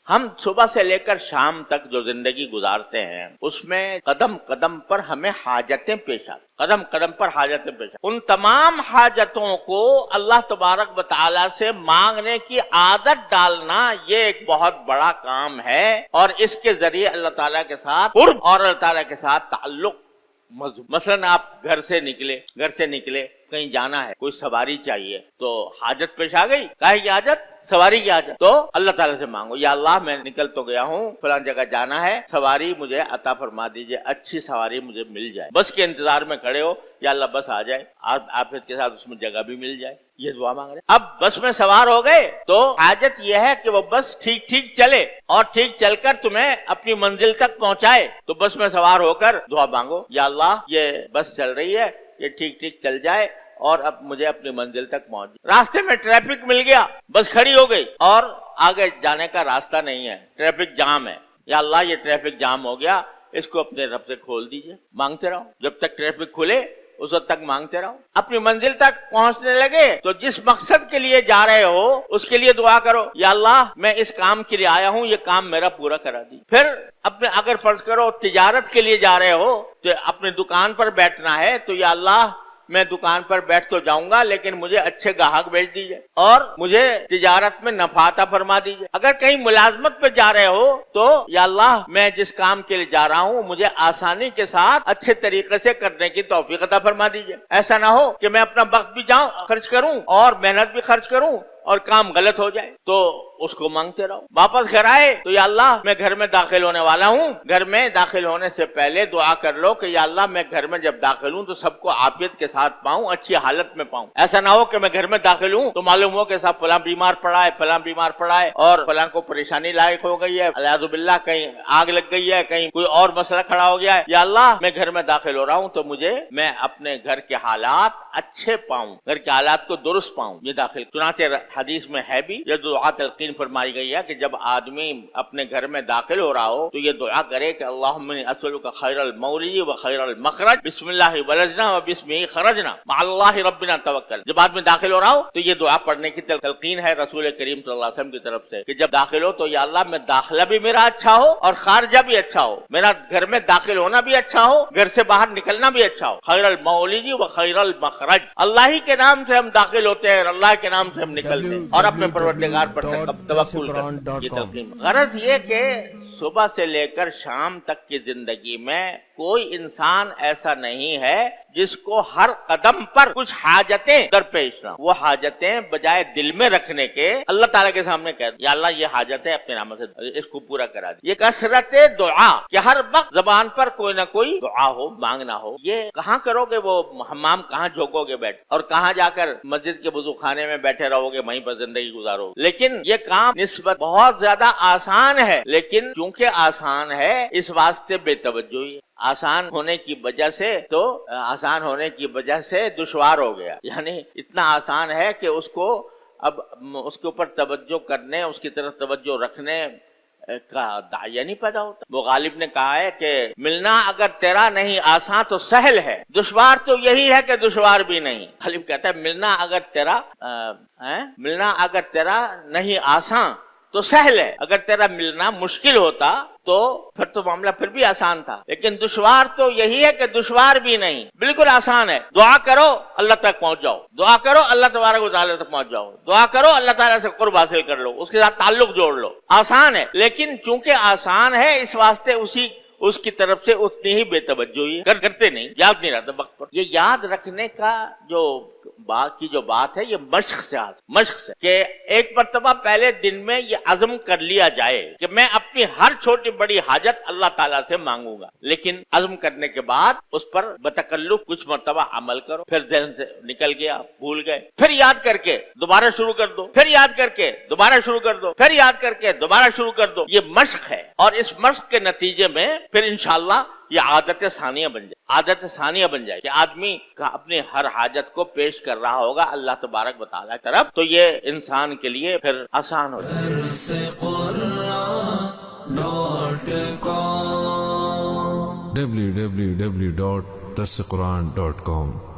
ہم صبح سے لے کر شام تک جو زندگی گزارتے ہیں اس میں قدم قدم پر ہمیں حاجتیں پیش آتی، قدم قدم پر حاجتیں پیش آتی۔ ان تمام حاجتوں کو اللہ تبارک و تعالیٰ سے مانگنے کی عادت ڈالنا یہ ایک بہت بڑا کام ہے، اور اس کے ذریعے اللہ تعالیٰ کے ساتھ قرب اور اللہ تعالیٰ کے ساتھ تعلق مضبوط۔ مثلاً آپ گھر سے نکلے کہیں جانا ہے، کوئی سواری چاہیے، تو حاجت پیش آ گئی، کاہے کی حاجت؟ سواری کی حاجت، تو اللہ تعالیٰ سے مانگو، یا اللہ میں نکل تو گیا ہوں، فلاں جگہ جانا ہے، سواری مجھے عطا فرما دیجئے، اچھی سواری مجھے مل جائے۔ بس کے انتظار میں کھڑے ہو، یا اللہ بس آ جائے، عافیت کے ساتھ اس میں جگہ بھی مل جائے، یہ دعا مانگ رہے ہیں۔ اب بس میں سوار ہو گئے تو حاجت یہ ہے کہ وہ بس ٹھیک ٹھیک چلے اور ٹھیک چل کر تمہیں اپنی منزل تک پہنچائے، تو بس میں سوار ہو کر دعا مانگو، یا اللہ یہ بس چل رہی ہے، یہ ٹھیک ٹھیک چل جائے اور اب مجھے اپنی منزل تک پہنچ جائے۔ راستے میں ٹریفک مل گیا، بس کھڑی ہو گئی اور آگے جانے کا راستہ نہیں ہے، ٹریفک جام ہے، یا اللہ یہ ٹریفک جام ہو گیا، اس کو اپنے رب سے کھول دیجئے۔ مانگتے رہو جب تک ٹریفک کھلے، اس وقت تک مانگتے رہو۔ اپنی منزل تک پہنچنے لگے تو جس مقصد کے لیے جا رہے ہو اس کے لیے دعا کرو، یا اللہ میں اس کام کے لیے آیا ہوں، یہ کام میرا پورا کرا دی۔ پھر اپنے اگر فرض کرو تجارت کے لیے جا رہے ہو تو اپنی دکان پر بیٹھنا ہے، تو یا اللہ میں دکان پر بیٹھ تو جاؤں گا لیکن مجھے اچھے گاہک بھیج دیجئے اور مجھے تجارت میں نفع عطا فرما دیجئے۔ اگر کہیں ملازمت پہ جا رہے ہو تو یا اللہ میں جس کام کے لیے جا رہا ہوں مجھے آسانی کے ساتھ اچھے طریقے سے کرنے کی توفیق عطا فرما دیجئے۔ ایسا نہ ہو کہ میں اپنا وقت بھی خرچ کروں اور محنت بھی خرچ کروں اور کام غلط ہو جائے، تو اس کو مانگتے رہو۔ واپس گھر آئے تو یا اللہ میں گھر میں داخل ہونے والا ہوں، گھر میں داخل ہونے سے پہلے دعا کر لو کہ یا اللہ میں گھر میں جب داخل ہوں تو سب کو عافیت کے ساتھ پاؤں، اچھی حالت میں پاؤں۔ ایسا نہ ہو کہ میں گھر میں داخل ہوں تو معلوم ہو کہ صاحب فلاں بیمار پڑا ہے اور فلاں کو پریشانی لاحق ہو گئی ہے، الیاذ باللہ کہیں آگ لگ گئی ہے، کہیں کوئی اور مسئلہ کھڑا ہو گیا ہے۔ یا اللہ میں گھر میں داخل ہو رہا ہوں تو میں اپنے گھر کے حالات اچھے پاؤں، گھر کے حالات کو درست پاؤں، یہ داخل۔ چنانچہ حدیث میں ہے بھی یہ دعا تلقین فرمائی گئی ہے کہ جب آدمی اپنے گھر میں داخل ہو رہا ہو تو یہ دعا کرے کہ اللہم انی اسألک خیر المولد و خیر المخرج، بسم اللہ ولجنا و بسمہ خرجنا مع اللہ ربنا توکل۔ جب آدمی داخل ہو رہا ہو تو یہ دعا پڑھنے کی تلقین ہے رسول کریم صلی اللہ علیہ وسلم کی طرف سے کہ جب داخل ہو تو یا اللہ میں داخلہ بھی میرا اچھا ہو اور خارجہ بھی اچھا ہو، میرا گھر میں داخل ہونا بھی اچھا ہو، گھر سے باہر نکلنا بھی اچھا ہو۔ خیر المولد و خیر المخرج، اللہ ہی کے نام سے ہم داخل ہوتے ہیں اور اللہ کے نام سے ہم نکلتے ہیں، اور اپنے پروردگار پر توکل کرتے ہیں۔ غرض یہ کہ صبح سے لے کر شام تک کی زندگی میں کوئی انسان ایسا نہیں ہے جس کو ہر قدم پر کچھ حاجتیں درپیش نہ، وہ حاجتیں بجائے دل میں رکھنے کے اللہ تعالیٰ کے سامنے کہہ دیں یا اللہ یہ حاجت ہے اپنے نام سے اس کو پورا کرا دیں۔ یہ کثرت دعا کہ ہر وقت زبان پر کوئی نہ کوئی دعا ہو، مانگنا ہو۔ یہ کہاں کرو گے؟ وہ حمام کہاں جھوکو گے بیٹھ، اور کہاں جا کر مسجد کے وضو خانے میں بیٹھے رہو گے، وہیں پر زندگی گزارو گے۔ لیکن یہ کام نسبت بہت زیادہ آسان ہے، لیکن چونکہ آسان ہے اس واسطے بے توجہی ہے۔ آسان ہونے کی وجہ سے دشوار ہو گیا، یعنی اتنا آسان ہے کہ اس کو اب اس کے اوپر توجہ کرنے، اس کی طرف توجہ رکھنے کا داعیہ نہیں پیدا ہوتا۔ وہ غالب نے کہا ہے کہ ملنا اگر تیرا نہیں آسان تو سہل ہے، دشوار تو یہی ہے کہ دشوار بھی نہیں۔ غالب کہتا ہے ملنا اگر تیرا نہیں آسان تو سہل ہے، اگر تیرا ملنا مشکل ہوتا تو پھر تو معاملہ پھر بھی آسان تھا، لیکن دشوار تو یہی ہے کہ دشوار بھی نہیں، بالکل آسان ہے۔ دعا کرو اللہ تک پہنچ جاؤ، دعا کرو اللہ تبارک و تعالیٰ تک پہنچ جاؤ، دعا کرو اللہ تعالیٰ سے قرب حاصل کر لو، اس کے ساتھ تعلق جوڑ لو۔ آسان ہے، لیکن چونکہ آسان ہے اس واسطے اس کی طرف سے اتنی ہی بے توجہی کرتے نہیں، یاد نہیں رہتا وقت پر۔ یہ یاد رکھنے کا جو بات ہے یہ مشق سے کہ ایک مرتبہ پہلے دن میں یہ عزم کر لیا جائے کہ میں اپنی ہر چھوٹی بڑی حاجت اللہ تعالیٰ سے مانگوں گا، لیکن عزم کرنے کے بعد اس پر بتکلف کچھ مرتبہ عمل کرو، پھر ذہن سے نکل گیا، بھول گئے، پھر یاد کر کے دوبارہ شروع کر دو، پھر یاد کر کے دوبارہ شروع کر دو، پھر یاد کر کے دوبارہ شروع کر دو۔ یہ مشق ہے، اور اس مشق کے نتیجے میں پھر انشاءاللہ یہ عادت ثانیہ بن جائے کہ آدمی کا اپنی ہر حاجت کو پیش کر رہا ہوگا اللہ تبارک و تعالیٰ کی طرف، تو یہ انسان کے لیے پھر آسان ہو جائے۔ www.darsequran.com